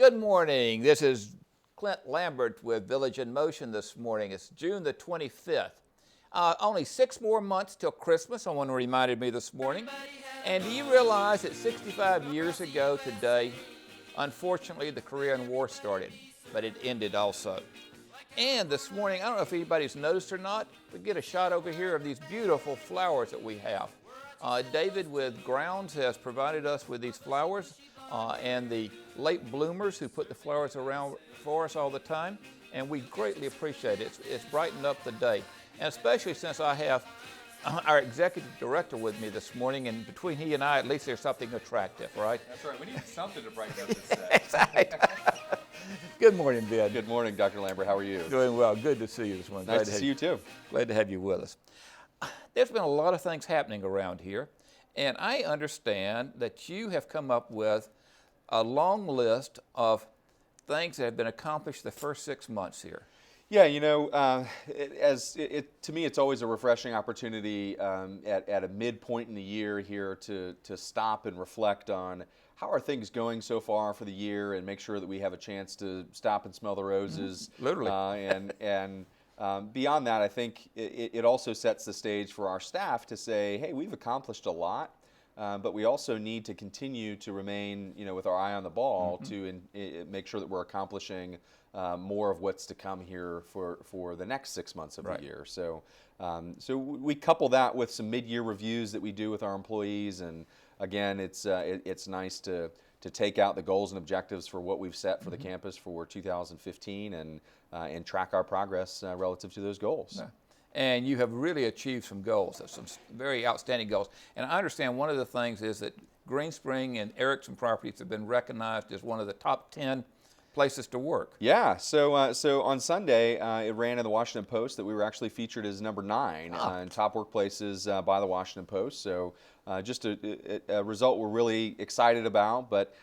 Good morning. This is Clint Lambert with Village in Motion this morning. It's June the 25th. Only 6 more months till Christmas, someone reminded me this morning. And do you realize that 65 years ago today, unfortunately, the Korean War started, but it ended also. And this morning, I don't know if anybody's noticed or not, we get a shot over here of these beautiful flowers that we have. David with Grounds has provided us with these flowers and the late bloomers who put the flowers around for us all the time, and we greatly appreciate it. It's brightened up the day, and especially since I have our executive director with me this morning, and between he and I, at least there's something attractive, right? That's right. We need something to brighten up this day. That's right. Good morning, Ben. Good morning, Dr. Lambert. How are you? Doing well. Good to see you this morning. Nice to see you too. Glad to have you with us. There's been a lot of things happening around here, and I understand that you have come up with a long list of things that have been accomplished the first 6 months here. Yeah, you know, to me, it's always a refreshing opportunity at a midpoint in the year here to stop and reflect on how are things going so far for the year, and make sure that we have a chance to stop and smell the roses. Literally. And beyond that, I think it also sets the stage for our staff to say, hey, we've accomplished a lot. But we also need to continue to remain, with our eye on the ball to make sure that we're accomplishing more of what's to come here for the next 6 months of the year. So, so we couple that with some mid-year reviews that we do with our employees, and again, it's nice to take out the goals and objectives for what we've set for the campus for 2015 and track our progress relative to those goals. Yeah. And you have really achieved some goals, some very outstanding goals. And I understand one of the things is that Green Spring and Erickson Properties have been recognized as one of the top 10 places to work. Yeah, so on Sunday, it ran in the Washington Post that we were actually featured as number 9 in top workplaces by the Washington Post. So just a result we're really excited about, but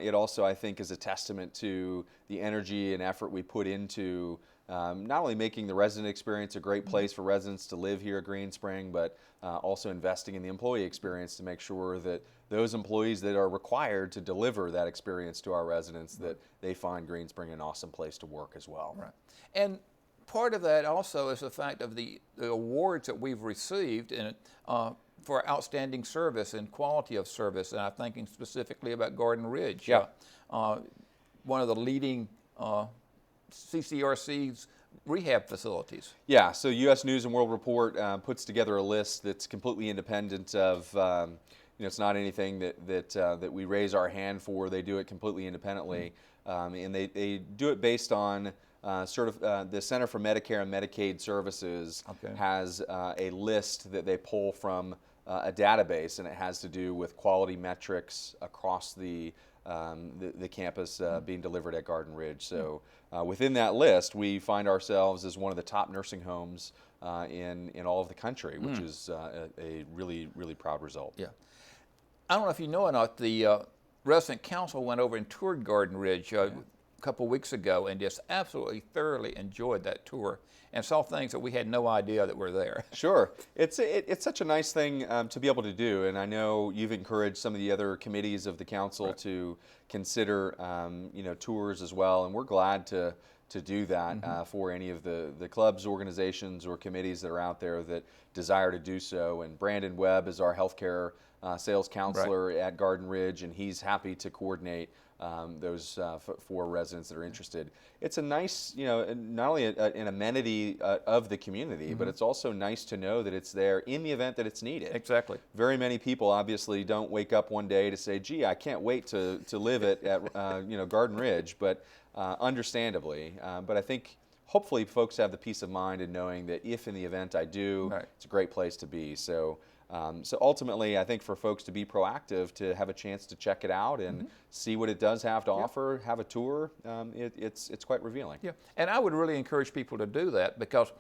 it also, I think, is a testament to the energy and effort we put into not only making the resident experience a great place for residents to live here at Green Spring, but also investing in the employee experience to make sure that those employees that are required to deliver that experience to our residents, that they find Green Spring an awesome place to work as well. Right. And part of that also is the fact of the awards that we've received for outstanding service and quality of service, and I'm thinking specifically about Garden Ridge. Yeah. One of the leading CCRC's rehab facilities. Yeah, so U.S. News and World Report puts together a list that's completely independent of, it's not anything that we raise our hand for. They do it completely independently, and they do it based on the Center for Medicare and Medicaid Services has a list that they pull from a database, and it has to do with quality metrics across the campus being delivered at Garden Ridge. So within that list, we find ourselves as one of the top nursing homes in all of the country, which is a really, really proud result. Yeah. I don't know if you know or not, the resident council went over and toured Garden Ridge a couple weeks ago and just absolutely thoroughly enjoyed that tour and saw things that we had no idea that were there. Sure. It's such a nice thing to be able to do, and I know you've encouraged some of the other committees of the council to consider tours as well, and we're glad to do that for any of the clubs, organizations, or committees that are out there that desire to do so. And Brandon Webb is our healthcare sales counselor at Garden Ridge, and he's happy to coordinate those for residents that are interested. It's a nice, not only an amenity of the community, but it's also nice to know that it's there in the event that it's needed. Exactly. Very many people obviously don't wake up one day to say, gee, I can't wait to live at Garden Ridge, but understandably. But I think hopefully folks have the peace of mind in knowing that if in the event I do, it's a great place to be. So ultimately, I think for folks to be proactive, to have a chance to check it out and see what it does have to offer, have a tour, it's quite revealing. Yeah, and I would really encourage people to do that because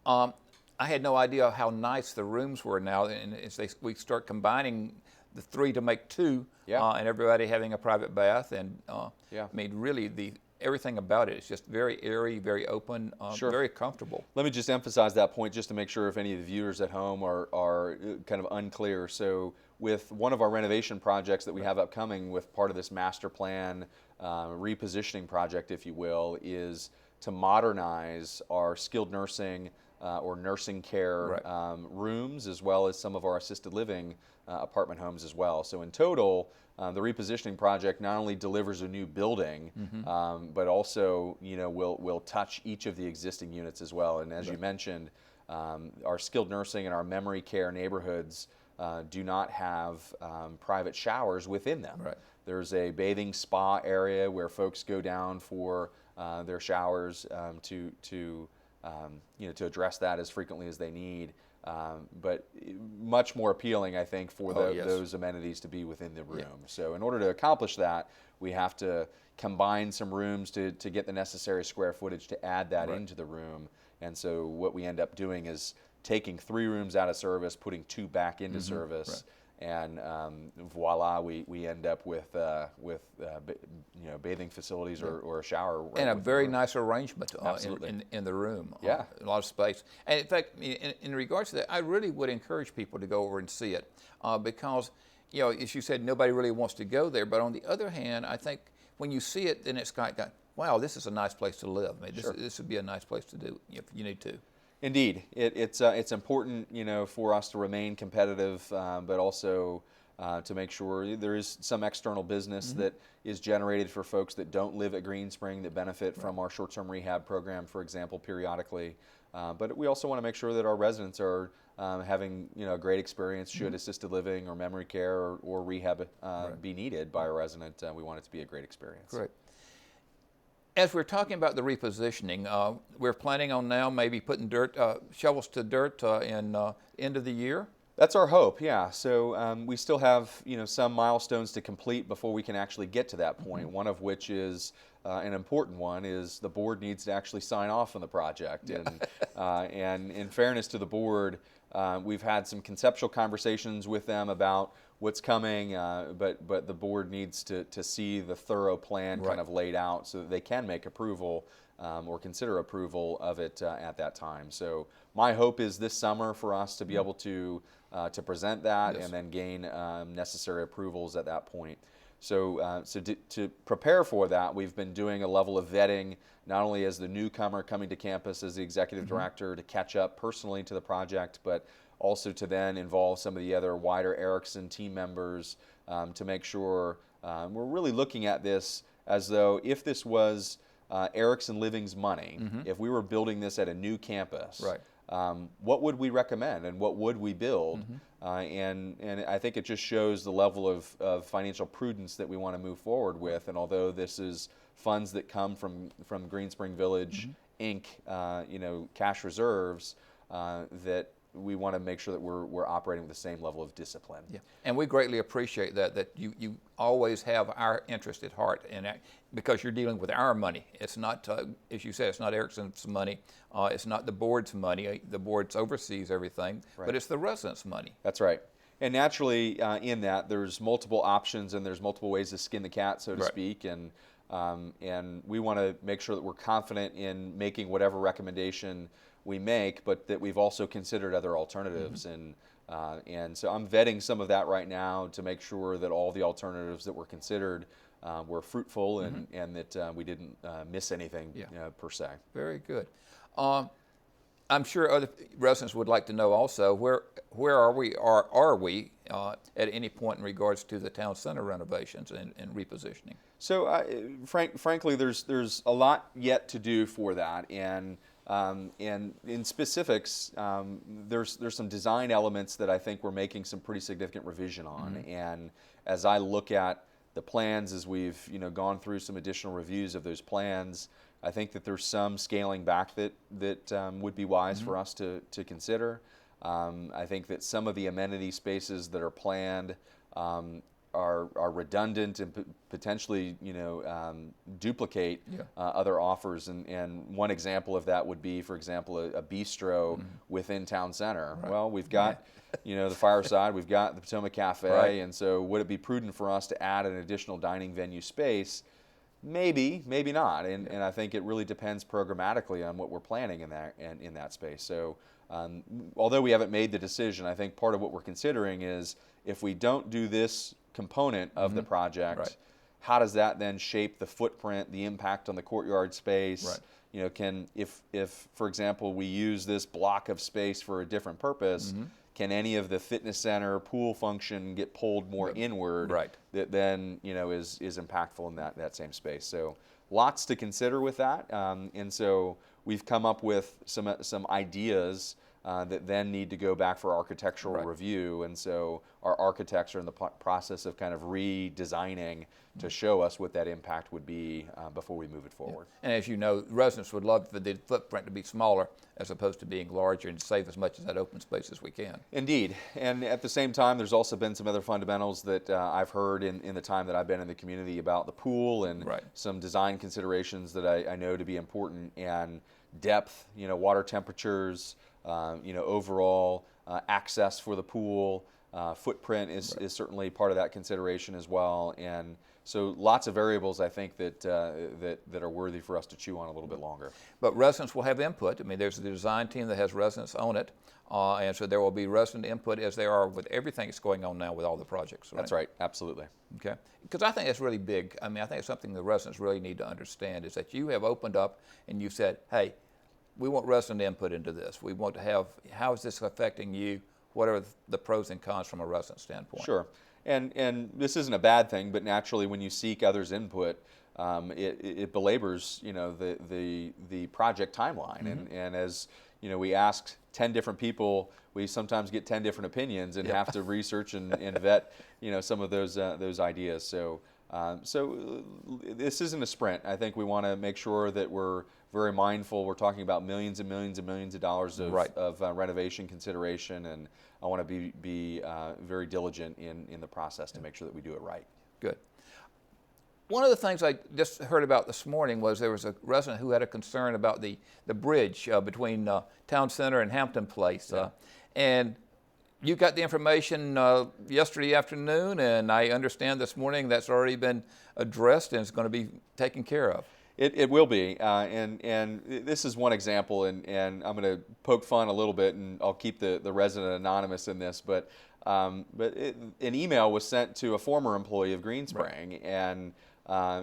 I had no idea how nice the rooms were now, and as we start combining the 3 to make 2, and everybody having a private bath, and I mean, really everything about it is just very airy, very open, very comfortable. Let me just emphasize that point just to make sure if any of the viewers at home are kind of unclear. So with one of our renovation projects that we have upcoming with part of this master plan repositioning project, if you will, is to modernize our skilled nursing or nursing care rooms, as well as some of our assisted living apartment homes as well. So in total, the repositioning project not only delivers a new building, but also, you know, will touch each of the existing units as well. And as you mentioned, our skilled nursing and our memory care neighborhoods do not have private showers within them. There's a bathing spa area where folks go down for their showers to address that as frequently as they need. But much more appealing, I think, for those amenities to be within the room. So in order to accomplish that, we have to combine some rooms to get the necessary square footage to add that into the room. And so what we end up doing is taking 3 rooms out of service, putting 2 back into service, and voila, we end up with bathing facilities or a shower. And a very nice arrangement in the room. A lot of space. And in fact, in regards to that, I really would encourage people to go over and see it because, you know, as you said, nobody really wants to go there. But on the other hand, I think when you see it, then it's kind of, wow, this is a nice place to live. I mean, this would be a nice place to do if you need to. Indeed, it's important, you know, for us to remain competitive, but also to make sure there is some external business that is generated for folks that don't live at Green Spring that benefit from our short-term rehab program, for example, periodically. But we also want to make sure that our residents are having, you know, a great experience should assisted living or memory care or rehab be needed by a resident. We want it to be a great experience. Great. As we're talking about the repositioning, we're planning on now maybe putting shovels to dirt in end of the year. That's our hope, yeah. So we still have, you know, some milestones to complete before we can actually get to that point. One of which is an important one is the board needs to actually sign off on the project. And in fairness to the board, we've had some conceptual conversations with them about what's coming, but the board needs to see the thorough plan kind of laid out so that they can make approval or consider approval of it at that time. So my hope is this summer for us to be able to present that and then gain necessary approvals at that point. So, to prepare for that, we've been doing a level of vetting, not only as the newcomer coming to campus as the executive director to catch up personally to the project, but also to then involve some of the other wider Erickson team members to make sure we're really looking at this as though if this was Erickson Living's money, if we were building this at a new campus, what would we recommend and what would we build? And I think it just shows the level of financial prudence that we want to move forward with. And although this is funds that come from Green Spring Village Inc., you know, cash reserves, that we want to make sure that we're operating with the same level of discipline. Yeah, and we greatly appreciate that you always have our interest at heart, and because you're dealing with our money. It's not, as you said, it's not Erickson's money. It's not the board's money. The board oversees everything, but it's the residents' money. That's right. And naturally, in that, there's multiple options and there's multiple ways to skin the cat, so to speak. And we want to make sure that we're confident in making whatever recommendation we make, but that we've also considered other alternatives. And so I'm vetting some of that right now to make sure that all the alternatives that were considered were fruitful and that we didn't miss anything per se. Very good. I'm sure other residents would like to know also where are we at any point in regards to the town center renovations and repositioning. So frankly, there's a lot yet to do for that, and in specifics, there's some design elements that I think we're making some pretty significant revision on. And as I look at the plans, as we've gone through some additional reviews of those plans, I think that there's some scaling back that would be wise for us to consider. I think that some of the amenity spaces that are planned are redundant and potentially duplicate other offers. And one example of that would be, for example, a bistro within town center. Well, we've got the Fireside, we've got the Potomac Cafe, and so would it be prudent for us to add an additional dining venue space? Maybe, maybe not, and I think it really depends programmatically on what we're planning in that space. So, although we haven't made the decision, I think part of what we're considering is if we don't do this component of the project, how does that then shape the footprint, the impact on the courtyard space? Right. You know, if for example we use this block of space for a different purpose, can any of the fitness center pool function get pulled more inward? Right. That then is impactful in that same space. So lots to consider with that, and so we've come up with some ideas that then need to go back for architectural review, and so our architects are in the process of kind of redesigning to show us what that impact would be before we move it forward. And as you know, residents would love for the footprint to be smaller as opposed to being larger and save as much of that open space as we can. Indeed, and at the same time, there's also been some other fundamentals that I've heard in the time that I've been in the community about the pool, and some design considerations that I know to be important, and depth, you know, water temperatures, you know, overall access for the pool, footprint is certainly part of that consideration as well, and so lots of variables I think that are worthy for us to chew on a little bit longer. But residents will have input. I mean, there's the design team that has residents on it, and so there will be resident input as there are with everything that's going on now with all the projects. Right? That's right, absolutely. Okay, because I think that's really big. I mean, I think it's something the residents really need to understand is that you have opened up and you said, hey, we want resident input into this. We want to have, how is this affecting you? What are the pros and cons from a resident standpoint? Sure, and this isn't a bad thing, but naturally when you seek others' input, it belabors, you know, the project timeline, and as you know, we ask 10 different people, we sometimes get 10 different opinions and have to research and vet, you know, some of those ideas. So this isn't a sprint. I think we want to make sure that we're very mindful. We're talking about millions and millions and millions of dollars of renovation consideration, and I want to be very diligent in the process to make sure that we do it right. Good. One of the things I just heard about this morning was there was a resident who had a concern about the bridge between Town Center and Hampton Place. And you got the information yesterday afternoon, and I understand this morning that's already been addressed and it's going to be taken care of. It will be, and this is one example, and I'm going to poke fun a little bit, and I'll keep the resident anonymous in this, but an email was sent to a former employee of Greenspring, and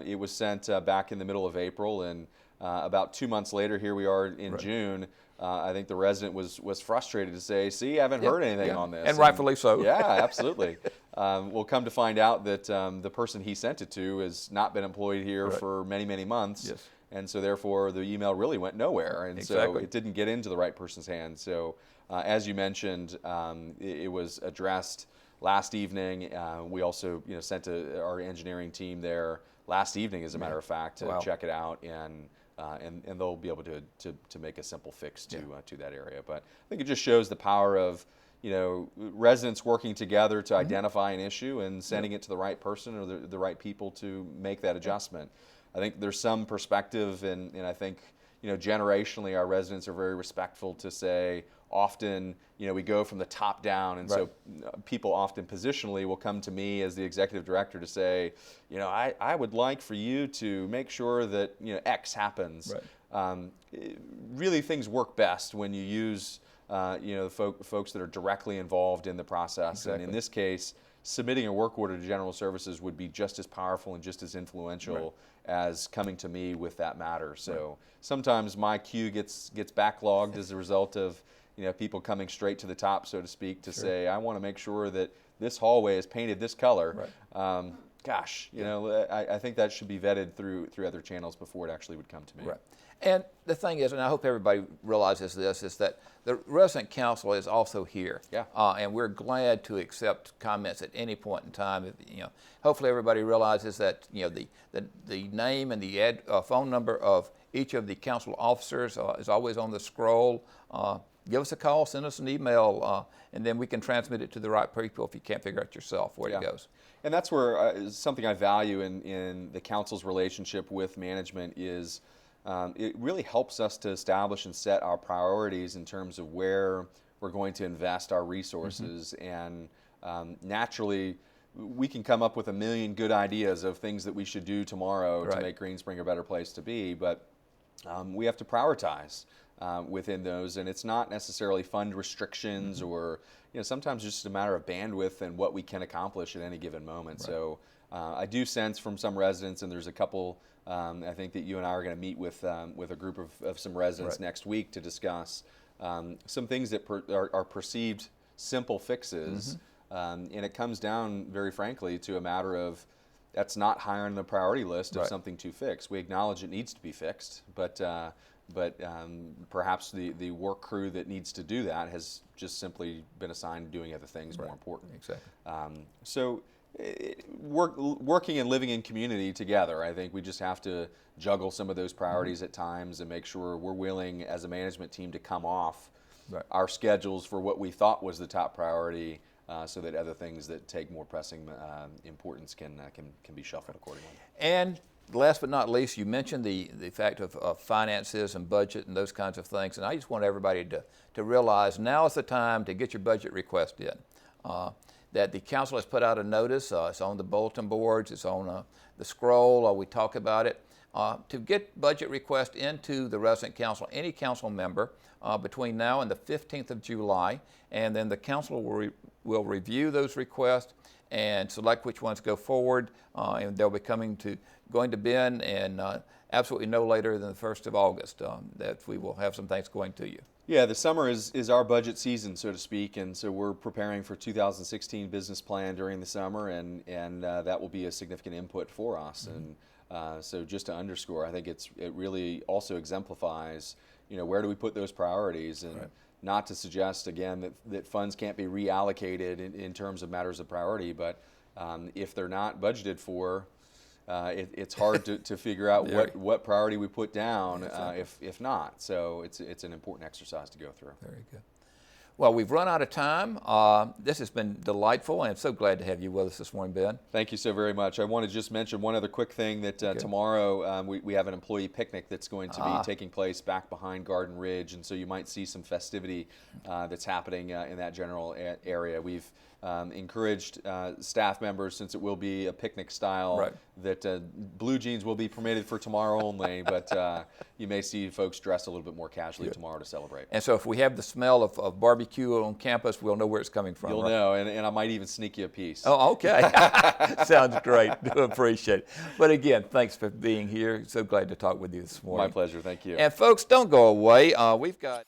it was sent back in the middle of April, and about 2 months later, here we are in June. I think the resident was frustrated to say, see, I haven't heard anything on this. And rightfully so. Yeah, absolutely. We'll come to find out that the person he sent it to has not been employed here for many, many months. Yes. And so therefore the email really went nowhere. And so it didn't get into the right person's hands. So as you mentioned, it was addressed last evening. We also sent our engineering team there last evening, as a matter of fact, to check it out, and they'll be able to make a simple fix to that area. But I think it just shows the power of residents working together to identify an issue and sending it to the right person or the right people to make that adjustment. I think there's some perspective, and I think generationally our residents are very respectful to say, often we go from the top down, and so people often positionally will come to me as the executive director to say, I would like for you to make sure that X happens. Really, things work best when you use folks that are directly involved in the process. And in this case, submitting a work order to General Services would be just as powerful and just as influential as coming to me with that matter. So sometimes my queue gets backlogged as a result of people coming straight to the top, so to speak, to say, I want to make sure that this hallway is painted this color. Gosh, I think that should be vetted through other channels before it actually would come to me. And the thing is, and I hope everybody realizes this, is that the resident council is also here. And we're glad to accept comments at any point in time. Hopefully everybody realizes that the name and the phone number of each of the council officers is always on the scroll. Give us a call, send us an email, and then we can transmit it to the right people if you can't figure out yourself where it goes. And that's where something I value in the council's relationship with management is it really helps us to establish and set our priorities in terms of where we're going to invest our resources. And naturally, we can come up with a million good ideas of things that we should do tomorrow to make Greenspring a better place to be, but we have to prioritize. within those, and it's not necessarily fund restrictions or sometimes just a matter of bandwidth and what we can accomplish at any given moment. Right. So I do sense from some residents, and there's a couple I think that you and I are going to meet with a group of some residents next week to discuss some things that are perceived simple fixes, and it comes down very frankly to a matter of that's not high on the priority list of something to fix. We acknowledge it needs to be fixed, but perhaps the work crew that needs to do that has just simply been assigned doing other things more important. Exactly. So working and living in community together, I think we just have to juggle some of those priorities at times and make sure we're willing as a management team to come off our schedules for what we thought was the top priority, so that other things that take more pressing importance can be shuffled accordingly. And last but not least, you mentioned the fact of finances and budget and those kinds of things, and I just want everybody to realize now is the time to get your budget request in. That the council has put out a notice, it's on the bulletin boards, it's on the scroll, we talk about it. To get budget requests into the resident council, any council member, between now and the 15th of July, and then the council will review those requests and select which ones go forward, and they'll be going to Ben, and absolutely no later than the 1st of August, that we will have some things going to you. Yeah, the summer is our budget season, so to speak, and so we're preparing for 2016 business plan during the summer, and that will be a significant input for us. And so just to underscore, I think it really also exemplifies, where do we put those priorities, and not to suggest again that funds can't be reallocated in terms of matters of priority, but if they're not budgeted for, it's hard to figure out what priority we put down if not. So it's an important exercise to go through. Very good. Well, we've run out of time. This has been delightful, and I'm so glad to have you with us this morning, Ben. Thank you so very much. I want to just mention one other quick thing that tomorrow we have an employee picnic that's going to be taking place back behind Garden Ridge, and so you might see some festivity that's happening in that general area. We've encouraged staff members, since it will be a picnic style, that blue jeans will be permitted for tomorrow only, but you may see folks dressed a little bit more casually tomorrow to celebrate. And so if we have the smell of barbecue on campus, we'll know where it's coming from. You'll know, and I might even sneak you a piece. Oh, okay. Sounds great. Do appreciate it. But again, thanks for being here. So glad to talk with you this morning. My pleasure. Thank you. And folks, don't go away. We've got